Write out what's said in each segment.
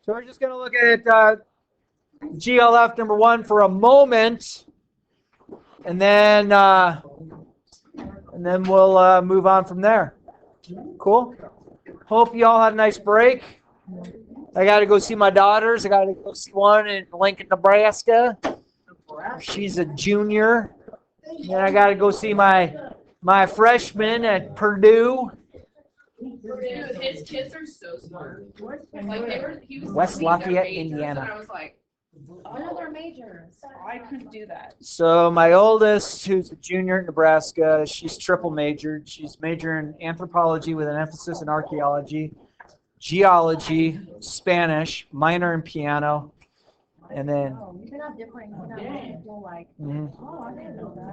So we're just going to look at GLF number 1 for a moment, and then we'll move on from there. Cool. Hope you all had a nice break. I got to go see my daughters. I got to go see one in Lincoln, Nebraska. She's a junior. And then I got to go see my freshman at Purdue. Dude, his kids are so smart. Like he was West Lafayette, Indiana. And I was like, oh, they're majors. I couldn't do that. So my oldest, who's a junior at Nebraska, she's triple majored. She's majoring in anthropology with an emphasis in archaeology, geology, Spanish, minor in piano, and then.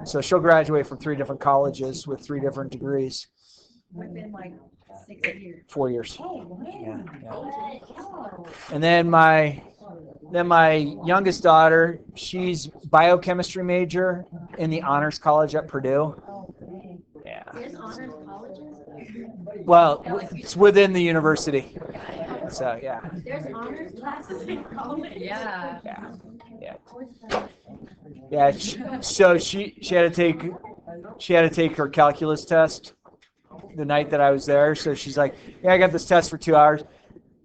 So she'll graduate from 3 different colleges with 3 different degrees. Within like 6 years. 4 years. Oh, wow. Yeah. And then my youngest daughter, she's biochemistry major in the honors college at Purdue. Yeah. There's honors colleges? Well, it's within the university. So yeah. There's honors classes in college? Yeah. Yeah. So she had to take her calculus test the night that I was there. So she's like, yeah, I got this test for 2 hours.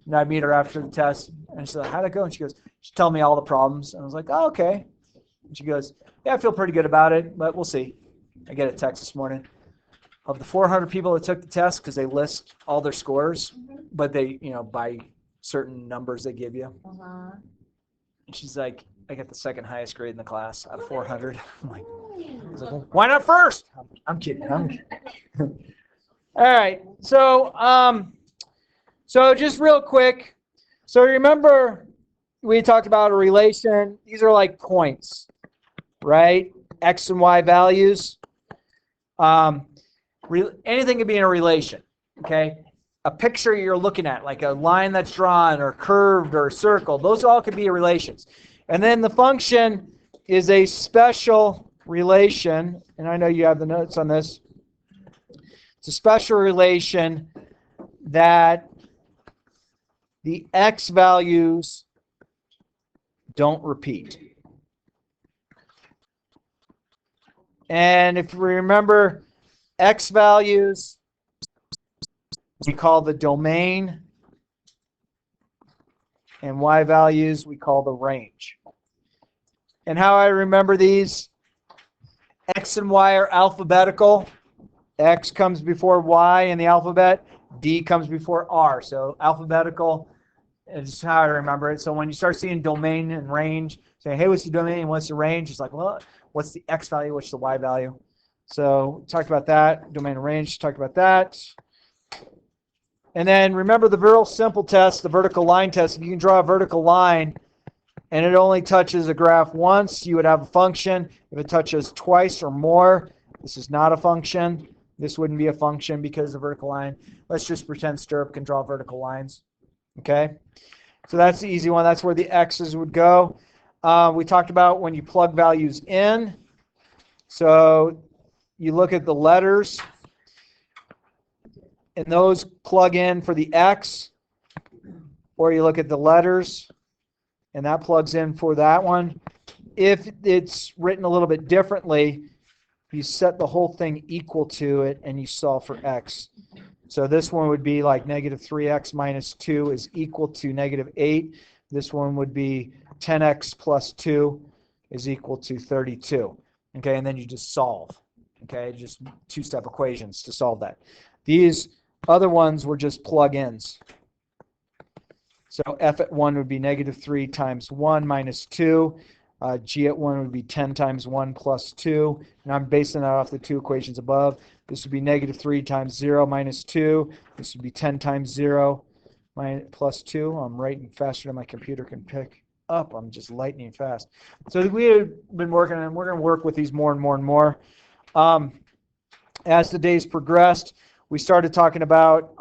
And I meet her after the test. And she's like, how'd it go? And she goes, she told me all the problems. And I was like, oh, okay. And she goes, yeah, I feel pretty good about it, but we'll see. I get a text this morning. Of the 400 people that took the test, because they list all their scores, but they, by certain numbers they give you. Uh-huh. And she's like, I got the second highest grade in the class out of 400. I'm like, well, why not first? I'm kidding. All right. So just real quick. So remember we talked about a relation. These are like points, right? X and Y values. Anything can be in a relation, okay? A picture you're looking at, like a line that's drawn or curved or circled, those all could be relations. And then the function is a special relation, and I know you have the notes on this. It's a special relation that the x values don't repeat. And if you remember, x values we call the domain, and y values we call the range. And how I remember these, x and y are alphabetical. X comes before y in the alphabet. D comes before R. So alphabetical is how I remember it. So when you start seeing domain and range, say, hey, what's the domain and what's the range? It's like, well, what's the x value? What's the y value? So talked about that. Domain and range, talked about that. And then remember the real simple test, the vertical line test. If you can draw a vertical line and it only touches a graph once, you would have a function. If it touches twice or more, this is not a function. This wouldn't be a function because the vertical line. Let's just pretend Stirrup can draw vertical lines. Okay? So that's the easy one. That's where the x's would go. We talked about when you plug values in. So you look at the letters, and those plug in for the x, or you look at the letters, and that plugs in for that one. If it's written a little bit differently, you set the whole thing equal to it, and you solve for x. So this one would be like negative 3x minus 2 is equal to negative 8. This one would be 10x plus 2 is equal to 32. Okay, and then you just solve. Okay, just two-step equations to solve that. These other ones were just plug-ins. So f at 1 would be negative 3 times 1 minus 2. G at 1 would be 10 times 1 plus 2. And I'm basing that off the two equations above. This would be negative 3 times 0 minus 2. This would be 10 times 0 plus 2. I'm writing faster than my computer can pick up. I'm just lightning fast. So we have been working, and we're going to work with these more and more and more. As the days progressed, we started talking about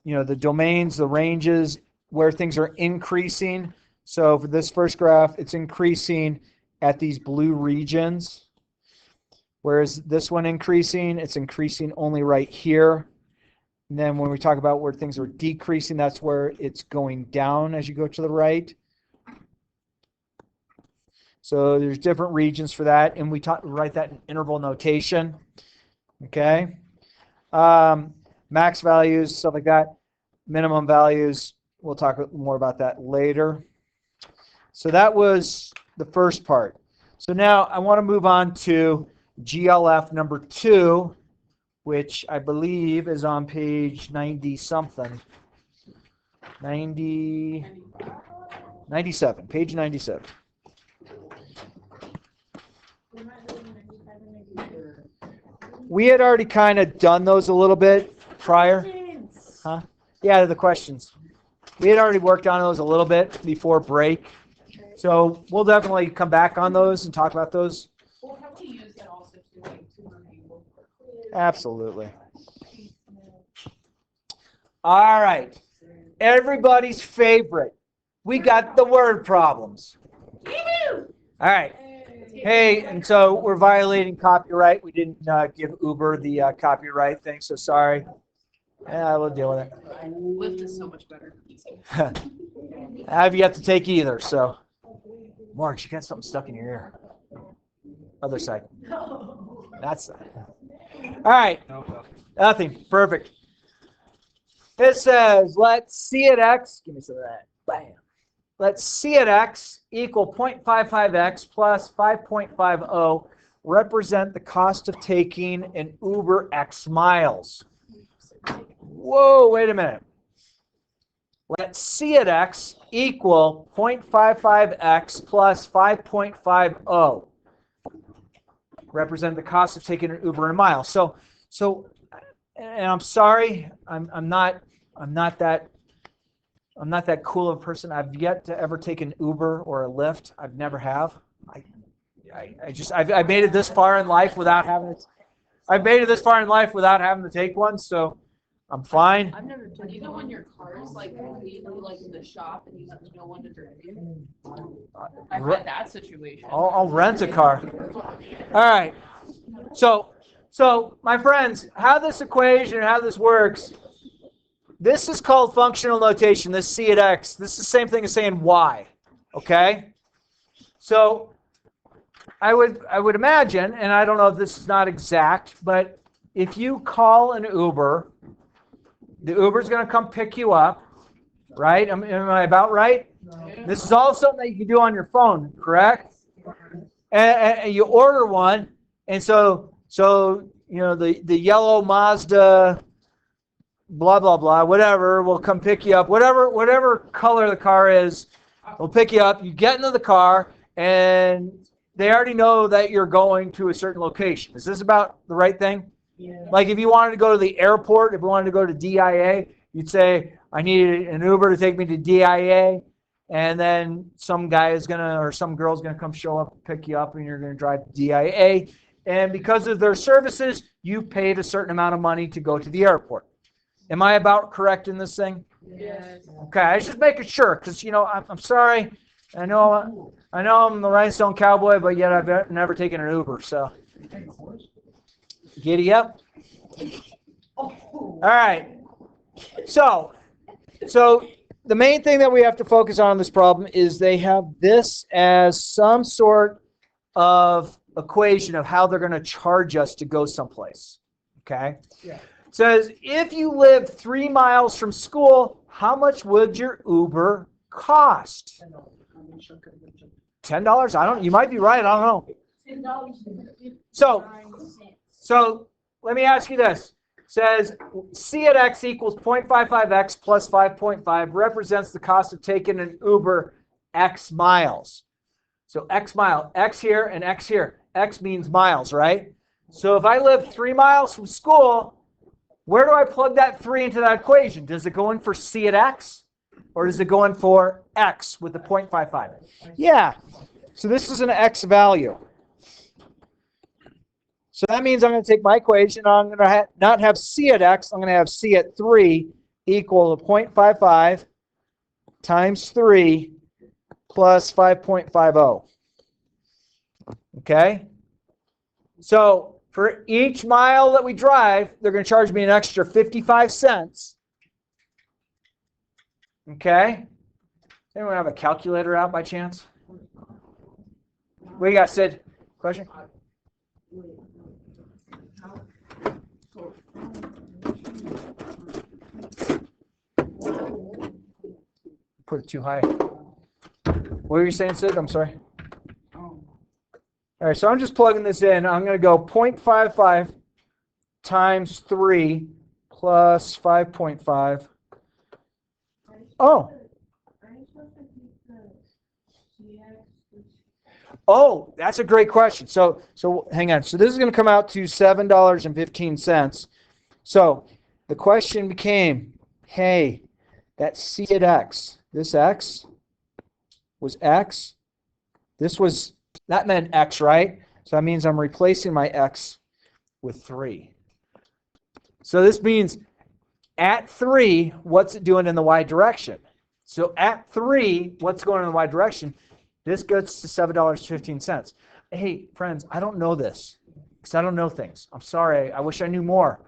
the domains, the ranges, where things are increasing. So for this first graph, it's increasing at these blue regions. Whereas this one increasing, it's increasing only right here And then when we talk about where things are decreasing, that's where it's going down as you go to the right. So there's different regions for that, and we write that in interval notation. Okay. Max values, stuff like that. Minimum values, we'll talk more about that later. So that was the first part. So now I want to move on to GLF number 2, which I believe is on page 90-something. 97, page 97. We had already kind of done those a little bit prior. Huh? Yeah, the questions. We had already worked on those a little bit before break. So we'll definitely come back on those and talk about those. Well, how do you use that also to review? Absolutely. All right. Everybody's favorite. We got the word problems. All right. Hey, and so we're violating copyright. We didn't give Uber the copyright thing, so sorry. Yeah, we'll deal with it. Lyft is so much better. I've yet to take either, so. Mark, you got something stuck in your ear. Other side. That side. All right. Nothing. Perfect. It says, let C at x, give me some of that. Bam. Let C at x equal 0.55x plus 5.50 represent the cost of taking an Uber X miles. Whoa, wait a minute. Let C at x equal 0.55x plus 5.50 represent the cost of taking an Uber in a mile. So, and I'm sorry, I'm not that cool of a person. I've yet to ever take an Uber or a Lyft. I've never have. I've made it this far in life without having it. I've made it this far in life without having to take one, so I'm fine. I've never done. You know when your car's like completely like in the shop and you have no one to drive you? I've had that situation. I'll rent a car. All right. So my friends, how this equation, how this works, this is called functional notation, this C at x. This is the same thing as saying y, okay? So I would imagine, and I don't know if this is not exact, but if you call an Uber, the Uber's going to come pick you up, right? Am I about right? This is all something that you can do on your phone, correct? And you order one, and so you know the yellow Mazda, blah blah blah, whatever will come pick you up. Whatever color the car is, will pick you up. You get into the car, and they already know that you're going to a certain location. Is this about the right thing? Yeah. Like if you wanted to go to the airport, if you wanted to go to DIA, you'd say, I need an Uber to take me to DIA, and then some guy is gonna or some girl's gonna come show up and pick you up, and you're gonna drive to DIA. And because of their services, you paid a certain amount of money to go to the airport. Am I about correct in this thing? Yes. Okay, I was just making sure, because I'm sorry. I know I'm the rhinestone cowboy, but yet I've never taken an Uber, so. Giddy up. All right. So the main thing that we have to focus on in this problem is they have this as some sort of equation of how they're going to charge us to go someplace. Okay? Yeah. It says, if you live 3 miles from school, how much would your Uber cost? $10? You might be right, I don't know. So let me ask you this. It says C at x equals 0.55x plus 5.5 represents the cost of taking an Uber x miles. So x mile, x here and x here. X means miles, right? So if I live 3 miles from school, where do I plug that 3 into that equation? Does it go in for C at x? Or does it go in for x with the 0.55? Yeah. So this is an x value. So that means I'm going to take my equation. I'm going to not have C at x. I'm going to have C at 3 equal to 0.55 times 3 plus 5.50. Okay? So For each mile that we drive, they're going to charge me an extra 55 cents. Okay? Anyone have a calculator out by chance? What do you got, Sid? Question? Put it too high. What were you saying, Sid? I'm sorry. All right, so I'm just plugging this in. I'm going to go 0.55 times 3 plus 5.5. Oh. Oh, that's a great question. So hang on. So this is going to come out to $7.15. So the question became, hey, that C at X, this X was X. That meant X, right? So that means I'm replacing my X with 3. So this means at 3, what's it doing in the Y direction? So at 3, what's going in the Y direction? This goes to $7.15. Hey, friends, I don't know this because I don't know things. I'm sorry. I wish I knew more.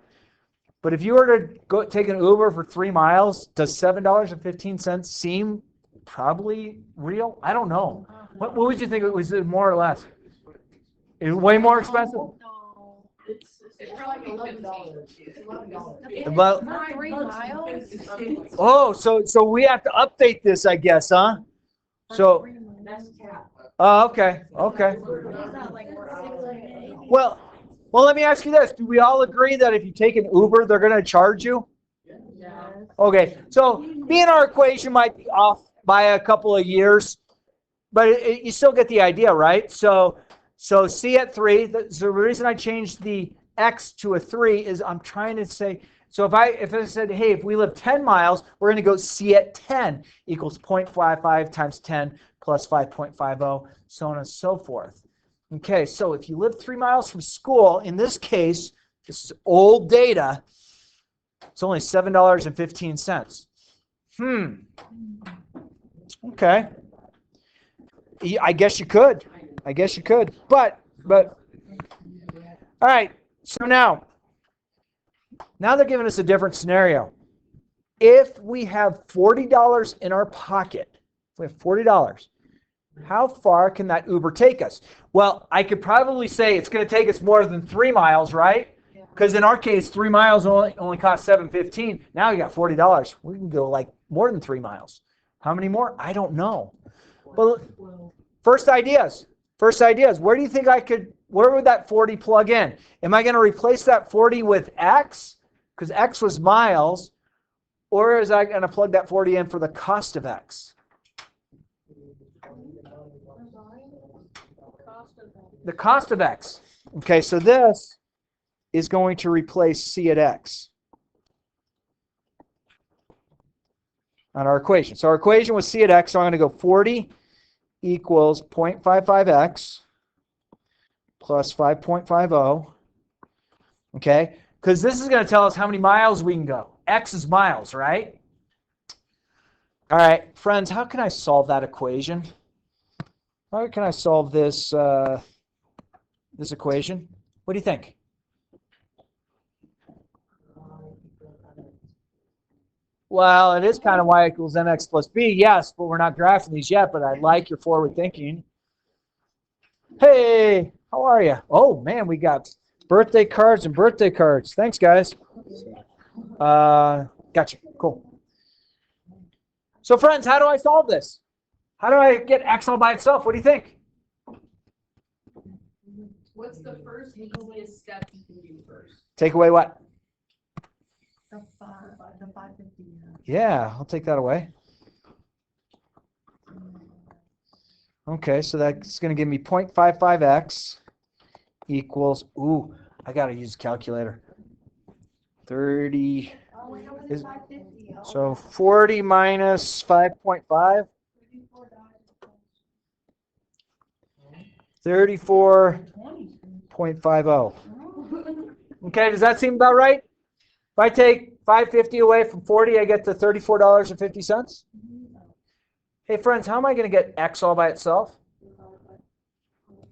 But if you were to go take an Uber for 3 miles, does $7.15 seem probably real? I don't know. What would you think it was, more or less? Is it way more expensive? No. It's probably $11. About, Not 3 miles? oh, so we have to update this, I guess, huh? So, okay. Well, let me ask you this. Do we all agree that if you take an Uber, they're going to charge you? Yes. Okay, so B in our equation might be off by a couple of years, but you still get the idea, right? So C at 3, the reason I changed the X to a 3 is I'm trying to say, so if I said, hey, if we live 10 miles, we're going to go C at 10 equals 0.55 times 10 plus 5.50, so on and so forth. Okay, so if you live 3 miles from school, in this case, this is old data, it's only $7.15. Okay. I guess you could. But all right, so now they're giving us a different scenario. If we have $40 in our pocket, how far can that Uber take us? Well, I could probably say it's going to take us more than 3 miles, right? Because in our case, 3 miles only cost $7.15. Now we got $40. We can go like more than 3 miles. How many more? I don't know. Well, first ideas. Where do you think where would that 40 plug in? Am I going to replace that 40 with X? Because X was miles. Or is I going to plug that 40 in for the cost of X? The cost of X. Okay, so this is going to replace C at X on our equation. So our equation was C at X, so I'm going to go 40 equals 0.55X plus 5.50. Okay, because this is going to tell us how many miles we can go. X is miles, right? All right, friends, how can I solve that equation? How can I solve this this equation? What do you think? Well, it is kind of y equals mx plus b, yes, but we're not graphing these yet, but I like your forward thinking. Hey, how are you? Oh, man, we got birthday cards and birthday cards. Thanks, guys. Gotcha. Cool. So, friends, how do I solve this? How do I get x all by itself? What do you think? What's the first easiest step you can do first? Take away what? The 550. Yeah, I'll take that away. Okay, so that's going to give me 0.55x equals, ooh, I got to use a calculator. 30. So 40 minus 5.5. 34.50. Okay, does that seem about right? If I take 550 away from 40, I get to $34.50. Hey, friends, how am I going to get x all by itself?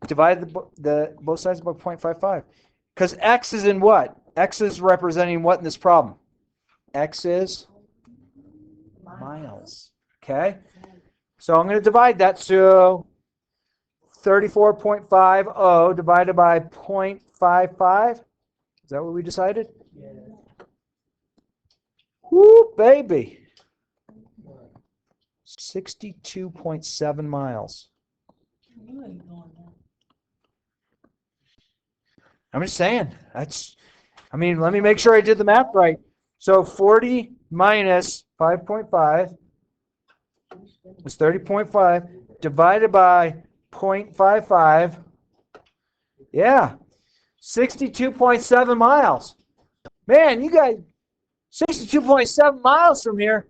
Divide the both sides by 0.55. Because x is in what? X is representing what in this problem? X is miles. Okay? So I'm going to divide that. So 34.50 divided by 0.55. Is that what we decided? Yeah. Woo, baby. 62.7 miles. I'm just saying. Let me make sure I did the math right. So 40 minus 5.5 is 30.5 divided by 0.55. Yeah. 62.7 miles. Man, you guys, 62.7 miles from here,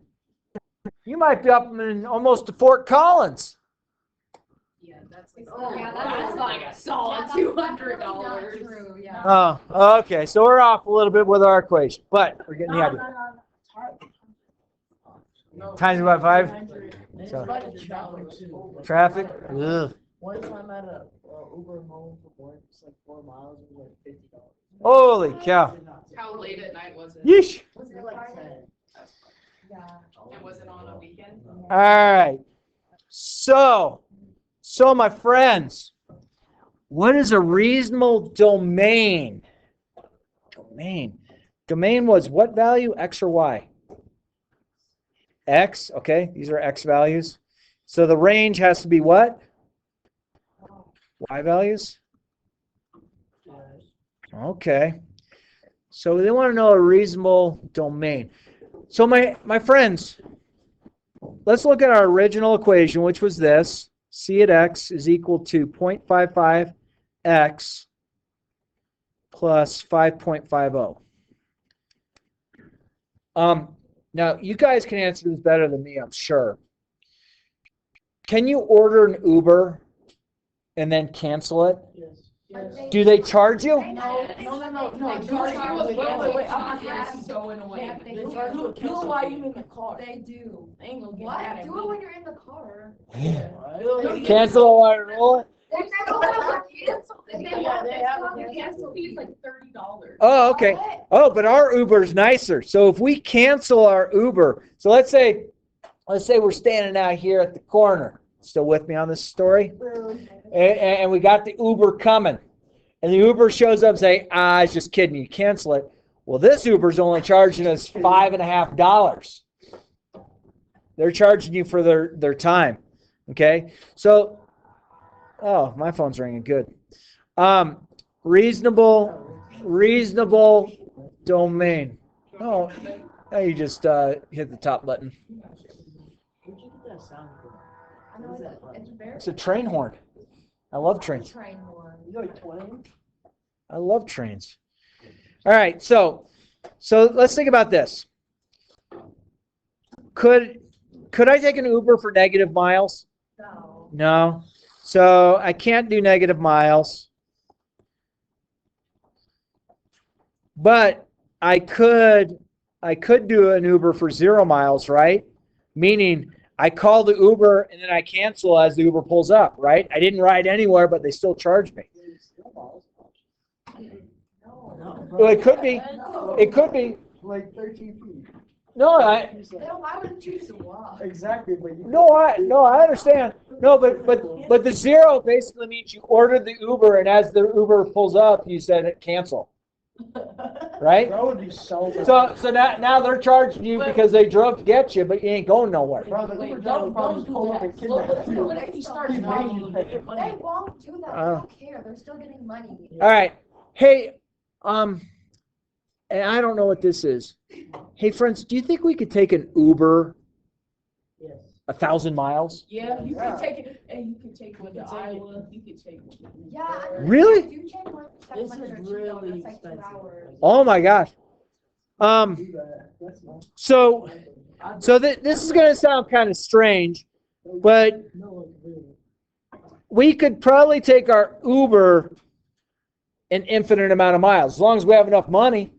you might be up in almost to Fort Collins. Yeah, that's like a solid $200. True, yeah. Oh, okay. So we're off a little bit with our equation, but we're getting the idea. Times by 5. So, traffic. Ugh. One time at a Uber home from work, it's like 4 miles, it was like $50. Holy cow. How late at night was it? Yeesh. Was it like 10? Yeah. It wasn't on a weekend? All right. So my friends, what is a reasonable domain? Domain was what value? X or Y? X. Okay. These are X values. So the range has to be what? Y values? Okay. So they want to know a reasonable domain. So my friends, let's look at our original equation, which was this. C at x is equal to 0.55x plus 5.50. Now, you guys can answer this better than me, I'm sure. Can you order an Uber and then cancel it? Yes. Do they charge you? No. They charge you a Wait, I'm gas going away. They Do do. it while you in the car. They do. They ain't gonna get What? mad at Do me. it when you're in the car. Cancel while you're rolling? Cancel fees like $30. Oh, okay. Oh, but our Uber's nicer. So if we cancel our Uber, so let's say we're standing out here at the corner. Still with me on this story? And we got the Uber coming. And the Uber shows up and say, I was just kidding, you cancel it. Well, this Uber's only charging us $5.50. They're charging you for their time. Okay? So, oh, my phone's ringing. Good. Reasonable domain. Oh, now you just hit the top button. Where'd you get that sound from? I know it's very. It's a train horn. I love trains. Train horn. You like 20? I love trains. All right, so let's think about this. Could I take an Uber for negative miles? No. No. So I can't do negative miles. But I could do an Uber for 0 miles, right? Meaning I call the Uber and then I cancel as the Uber pulls up, right? I didn't ride anywhere, but they still charge me. Well, it could be. It could be. Like 13 feet. No, Why would you choose to walk? Exactly, but you I understand. No, but the 0 basically means you ordered the Uber, and as the Uber pulls up, you said cancel, right? That would be so. So now they're charging you because they drove to get you, but you ain't going nowhere. Bro, the Uber driver probably pulled up and kidnapped you. He's making you pay. They won't do that. They don't care. They're still getting money. All right. Hey, and I don't know what this is. Hey, friends, do you think we could take an Uber Yes. 1,000 miles? Yeah, you can take it, and you can take one to Iowa, you can take it. Yeah. Really? If you change one This second is or two, really it's like 2 expensive. hours. Oh my gosh. That's not. So this is going to sound kind of strange, but No, really. we could probably take our Uber an infinite amount of miles, as long as we have enough money,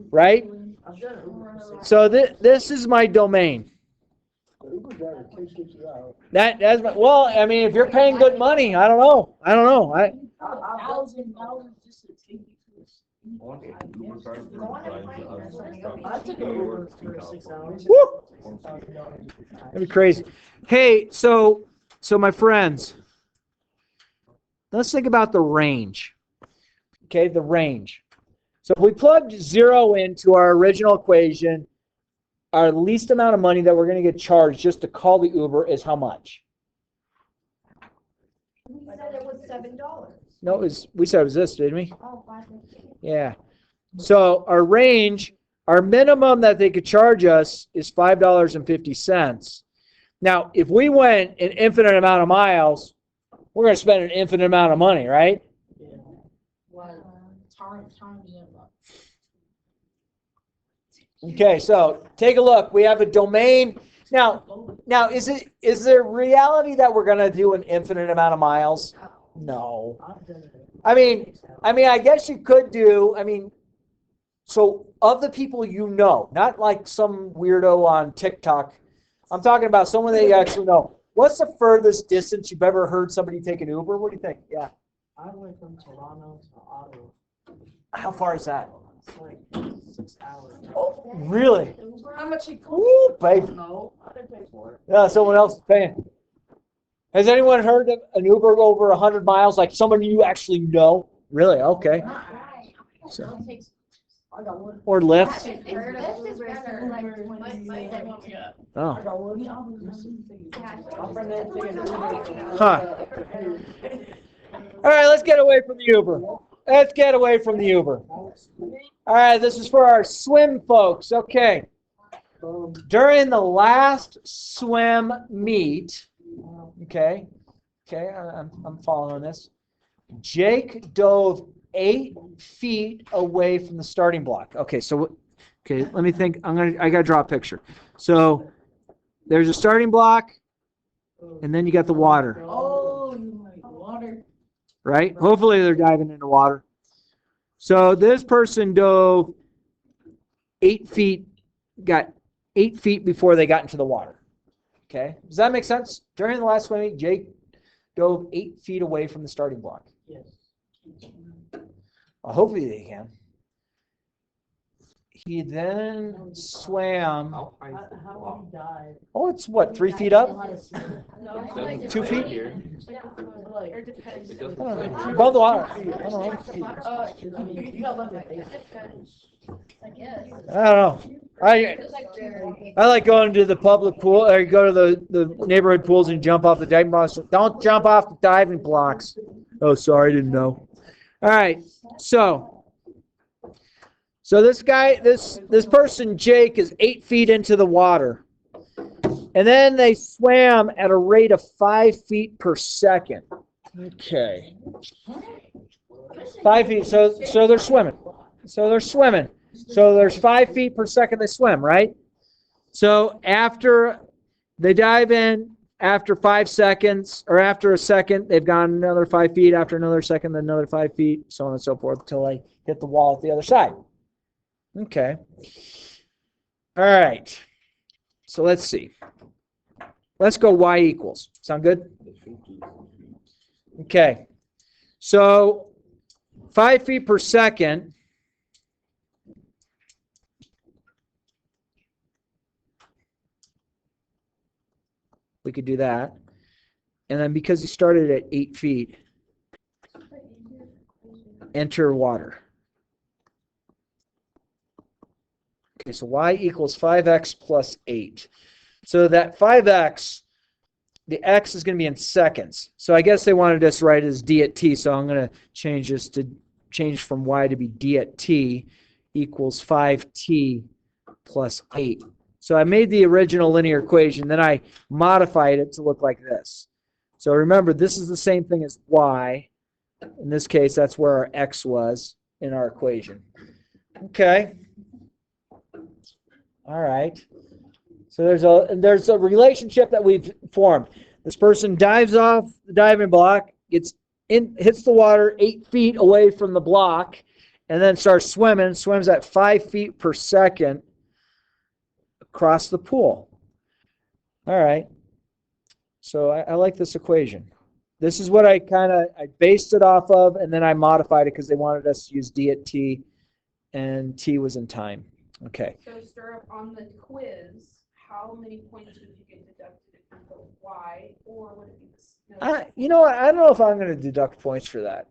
right? I've done it Uber for 6. So this is my domain. The Uber driver takes you out. That's my, well, I mean, if you're paying good money, I don't know. $1,000 just to take you to Go on a plane or something, it'll be I took cheaper. an Uber for 6 hours. Woo! That'd be crazy. Hey, so my friends, let's think about the range. Okay, the range. So if we plugged 0 into our original equation, our least amount of money that we're going to get charged just to call the Uber is how much? We said it was $7. No, we said it was this, didn't we? Oh, $5.50. Yeah. So our range, our minimum that they could charge us is $5.50. Now, if we went an infinite amount of miles, we're going to spend an infinite amount of money, right? Yeah. Okay, so take a look. We have a domain. Now, is there reality that we're going to do an infinite amount of miles? No. I've done it. I mean, I guess you could do. So of the people you know, not like some weirdo on TikTok. I'm talking about someone that you actually know. What's the furthest distance you've ever heard somebody take an Uber? What do you think? Yeah. I went from Toronto to Ottawa. How far is that? It's like 6 hours. Oh, really? How much it costs? Ooh, baby. No, I didn't pay for it. Yeah, someone else is paying. Has anyone heard of an Uber over 100 miles? Like someone you actually know? Really? Okay. So, I got one. or Lyft? This is better, like, Oh. I got one. My friend didn't take an Uber. Huh. All right, let's get away from the Uber. Let's get away from the Uber. All right, this is for our swim folks. Okay. During the last swim meet, okay, I'm following this. Jake dove 8 feet away from the starting block. Okay, let me think. I gotta draw a picture. So there's a starting block, and then you got the water. Oh, you like water. Right? Hopefully they're diving into water. So this person dove 8 feet, got 8 feet before they got into the water. Okay? Does that make sense? During the last swimming, Jake dove 8 feet away from the starting block. Yes. Well, hopefully they can. He then swam. How would he die? Oh, it's what, 3 feet up? No, it's like 2 feet? Or depends. I don't know. Above the water. I don't know. You got left my face. I guess. I don't know. I like going to the public pool, or go to the neighborhood pools and jump off the diving blocks. Don't jump off the diving blocks. Oh, sorry, I didn't know. All right, so this guy, this person, Jake, is 8 feet into the water. And then they swam at a rate of 5 feet per second. Okay. 5 feet, so they're swimming. So there's 5 feet per second they swim, right? So after they dive in, after 5 seconds, or after a second, they've gone another 5 feet, after another second, then another 5 feet, so on and so forth, until they hit the wall at the other side. Okay. All right. So let's see. Let's go y equals. Sound good? Okay. So 5 feet per second. We could do that. And then because he started at 8 feet, enter water. Okay, so y equals 5x plus 8. So that 5x, the x is going to be in seconds. So I guess they wanted us to write it as d at t, so I'm going to change from y to be d at t equals 5t plus 8. So I made the original linear equation, then I modified it to look like this. So remember, this is the same thing as y. In this case, that's where our x was in our equation. Okay. All right. So there's a relationship that we've formed. This person dives off the diving block, hits the water 8 feet away from the block, and then starts swimming. Swims at 5 feet per second across the pool. All right. So I like this equation. This is what I based it off of, and then I modified it because they wanted us to use d at t and t was in time. Okay. So Stirrup, on the quiz, how many points would you get deducted if you put y, or would it be this? You know what? I don't know if I'm going to deduct points for that.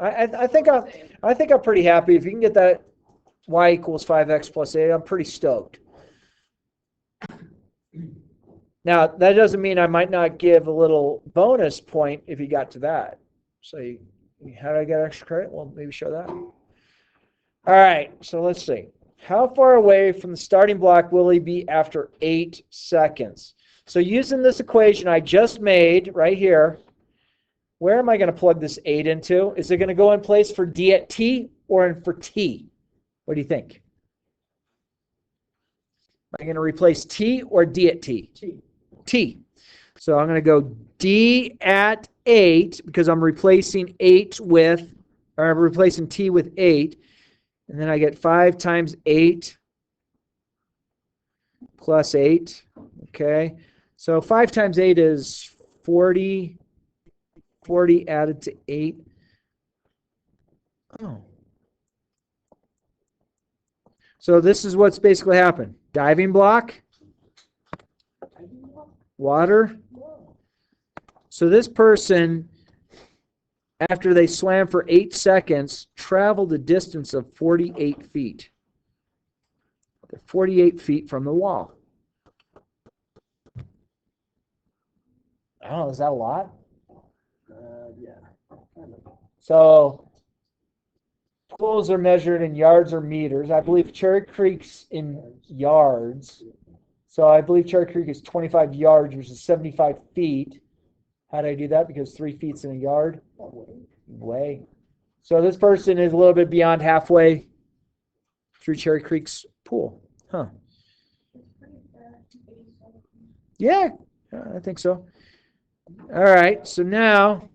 Okay. I think I'm pretty happy if you can get that y equals 5x plus 8. I'm pretty stoked. Now that doesn't mean I might not give a little bonus point if you got to that. So how do I get extra credit? Well, maybe show that. All right. So let's see. How far away from the starting block will he be after 8 seconds? So using this equation I just made right here, where am I going to plug this 8 into? Is it going to go in place for d at t or for t? What do you think? Am I going to replace t or d at t? T. So I'm going to go d at 8 because I'm replacing 8 with, or I'm replacing t with 8. And then I get 5 times 8 plus 8. Okay. So 5 times 8 is 40. 40 added to 8. Oh. So this is what's basically happened. Diving block. Water. So this person, after they swam for 8 seconds, traveled a distance of 48 feet. They're 48 feet from the wall. I don't know, is that a lot? Yeah. So pools are measured in yards or meters. I believe Cherry Creek's in yards. So I believe Cherry Creek is 25 yards, which is 75 feet. How did I do that? Because 3 feet's in a yard? Way. So this person is a little bit beyond halfway through Cherry Creek's pool. Huh. Yeah, I think so. All right, so now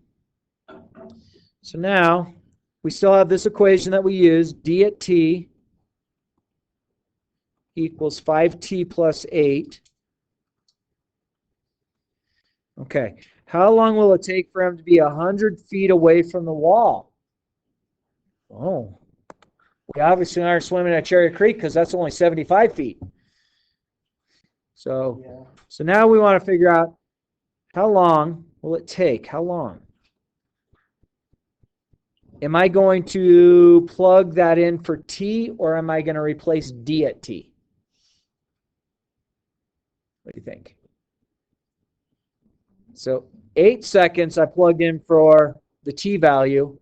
we still have this equation that we use, d at t equals 5t plus 8. Okay, how long will it take for him to be 100 feet away from the wall? Oh, we obviously aren't swimming at Cherry Creek because that's only 75 feet. So now we want to figure out how long will it take? How long? Am I going to plug that in for t, or am I going to replace d at t? What do you think? So 8 seconds I plugged in for the t value.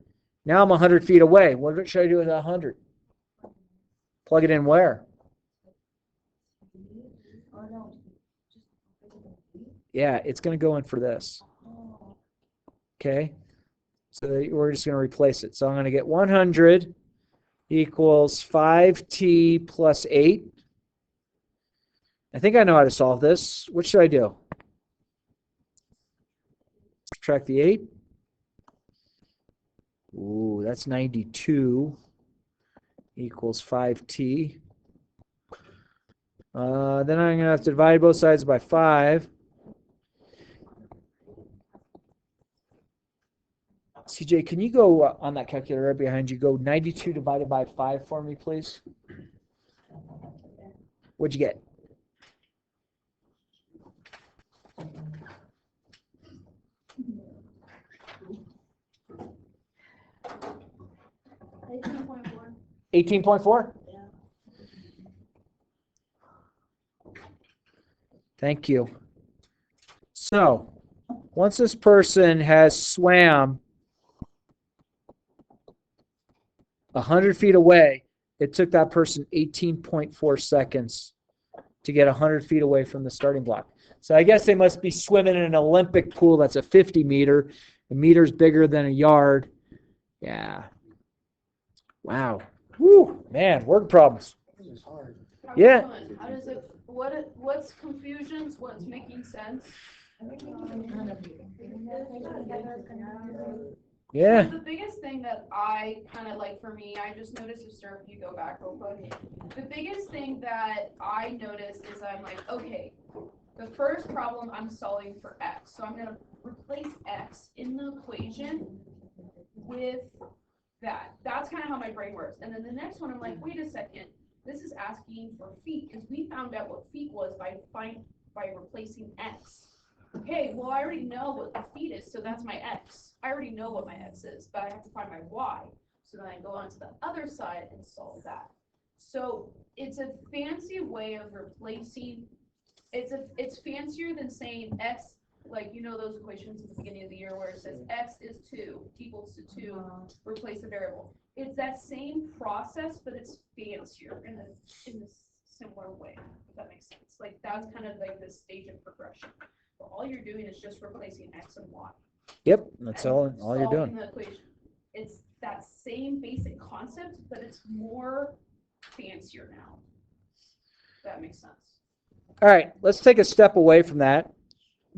Now I'm 100 feet away. What should I do with 100? Plug it in where? Yeah, it's going to go in for this. Okay. So we're just going to replace it. So I'm going to get 100 equals 5t plus 8. I think I know how to solve this. What should I do? Subtract the 8. Ooh, that's 92 equals 5t. Then I'm going to have to divide both sides by 5. CJ, can you go on that calculator right behind you? Go 92 divided by 5 for me, please. What'd you get? $18.4. 18.4? Yeah. Thank you. So, once this person has swam 100 feet away, it took that person 18.4 seconds to get 100 feet away from the starting block. So I guess they must be swimming in an Olympic pool that's a 50 meter. A meter's bigger than a yard. Yeah. Wow. Woo, man, word problems. This is hard. Yeah. How does it, what's confusions, what's making sense? Yeah. So the biggest thing that I kind of like for me, I just noticed if you go back real quick. The biggest thing that I noticed is I'm like, okay, the first problem I'm solving for x. So I'm going to replace x in the equation with That's kind of how my brain works. And then the next one, I'm like, wait a second, this is asking for feet, because we found out what feet was by replacing x. Okay, well, I already know what the feet is, so that's my x. I already know what my x is, but I have to find my y. So then I go on to the other side and solve that. So it's a fancy way of replacing. It's fancier than saying x, like you know those equations at the beginning of the year where it says x is 2 equals to 2, replace the variable. It's that same process, but it's fancier in a similar way, if that makes sense. Like that's kind of like the stage of progression. But all you're doing is just replacing x and y. Yep, that's all you're Solving doing. the equation. It's that same basic concept, but it's more fancier now. If that makes sense. All right, let's take a step away from that.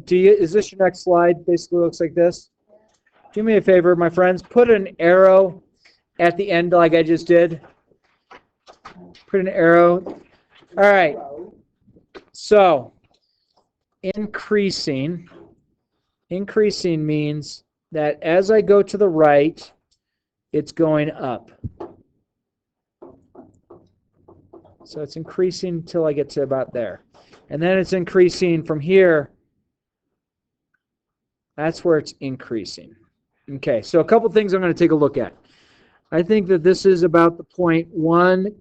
Is this your next slide? Basically looks like this. Do me a favor, my friends. Put an arrow at the end like I just did. Put an arrow. All right. So, increasing means that as I go to the right, it's going up. So it's increasing until I get to about there. And then it's increasing from here. That's where it's increasing. Okay, so a couple things I'm going to take a look at. I think that this is about the point 1,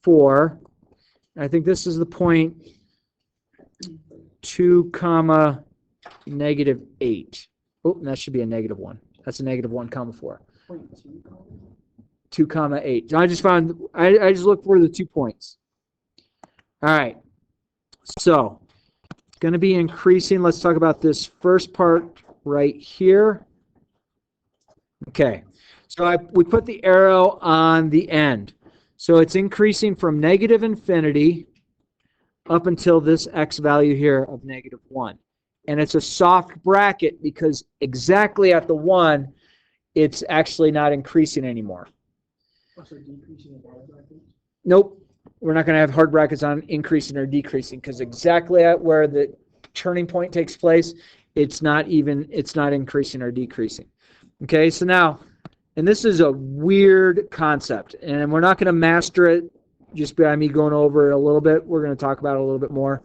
4. I think this is the point 2, -8. Oh, that should be a -1. That's a -1, 4. 2, 8. So I just looked for the 2 points. All right. So it's going to be increasing. Let's talk about this first part right here. Okay. So we put the arrow on the end. So it's increasing from -infinity up until this x value here of -1. And it's a soft bracket because exactly at the 1, it's actually not increasing anymore. Also decreasing the hard bracket. Nope. We're not going to have hard brackets on increasing or decreasing because exactly at where the turning point takes place, it's not increasing or decreasing. Okay, so now, and this is a weird concept, and we're not going to master it just by me going over it a little bit. We're going to talk about it a little bit more.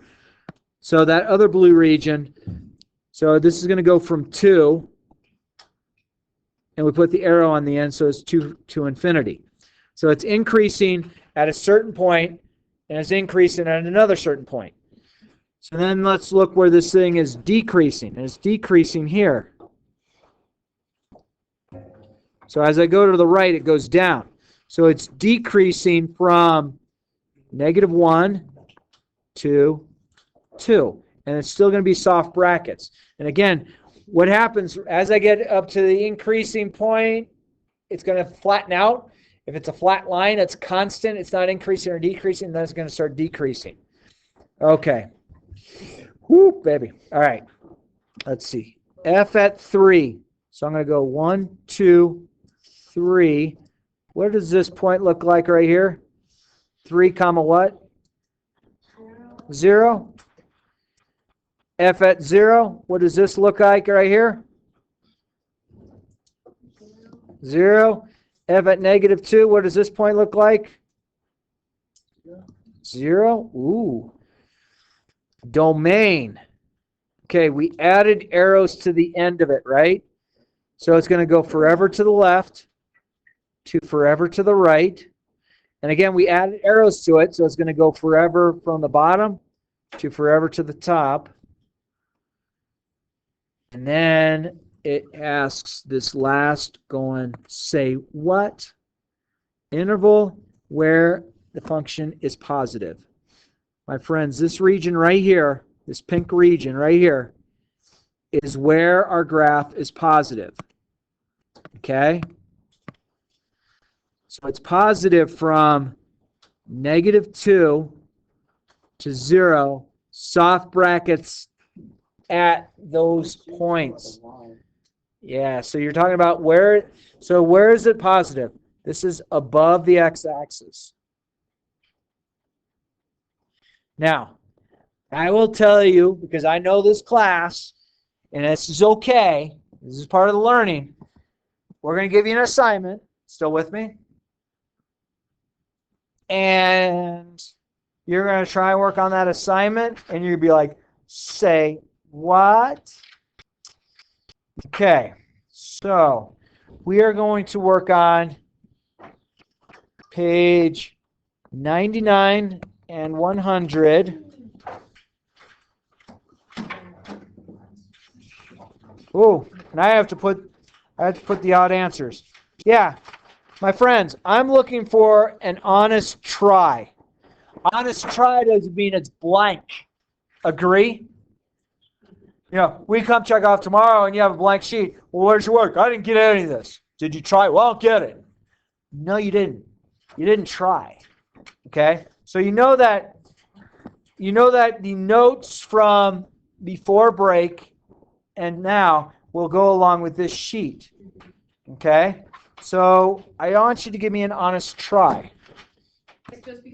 So that other blue region, so this is going to go from 2, and we put the arrow on the end, so it's 2 to infinity. So it's increasing at a certain point, and it's increasing at another certain point. So then let's look where this thing is decreasing. And it's decreasing here. So as I go to the right, it goes down. So it's decreasing from -1 to 2. And it's still going to be soft brackets. And again, what happens as I get up to the increasing point, it's going to flatten out. If it's a flat line, it's constant. It's not increasing or decreasing. Then it's going to start decreasing. Okay. Whoop, baby. All right. Let's see. F at 3. So I'm going to go 1, 2, 3. What does this point look like right here? 3, what? 0. F at 0. What does this look like right here? 0. F at -2, what does this point look like? 0. Ooh. Domain. Okay, we added arrows to the end of it, right? So it's going to go forever to the left, to forever to the right. And again, we added arrows to it, so it's going to go forever from the bottom to forever to the top. And then it asks this last going, say what? Interval where the function is positive. My friends, this region right here, this pink region right here, is where our graph is positive. Okay? So it's positive from -2 to 0, soft brackets at those points. Yeah, so you're talking about where is it positive? This is above the x-axis. Now, I will tell you, because I know this class, and this is okay, this is part of the learning, we're going to give you an assignment. Still with me? And you're going to try and work on that assignment, and you'll be like, say what? Okay, so we are going to work on page 99 and 100. Oh, and I have to put the odd answers. Yeah, my friends, I'm looking for an honest try. Honest try doesn't mean it's blank. Agree? You know, we come check off tomorrow and you have a blank sheet. Well, where's your work? I didn't get any of this. Did you try? Well, I'll get it. No, you didn't. You didn't try. Okay? So you know that the notes from before break and now will go along with this sheet. Okay? So I want you to give me an honest try. Just because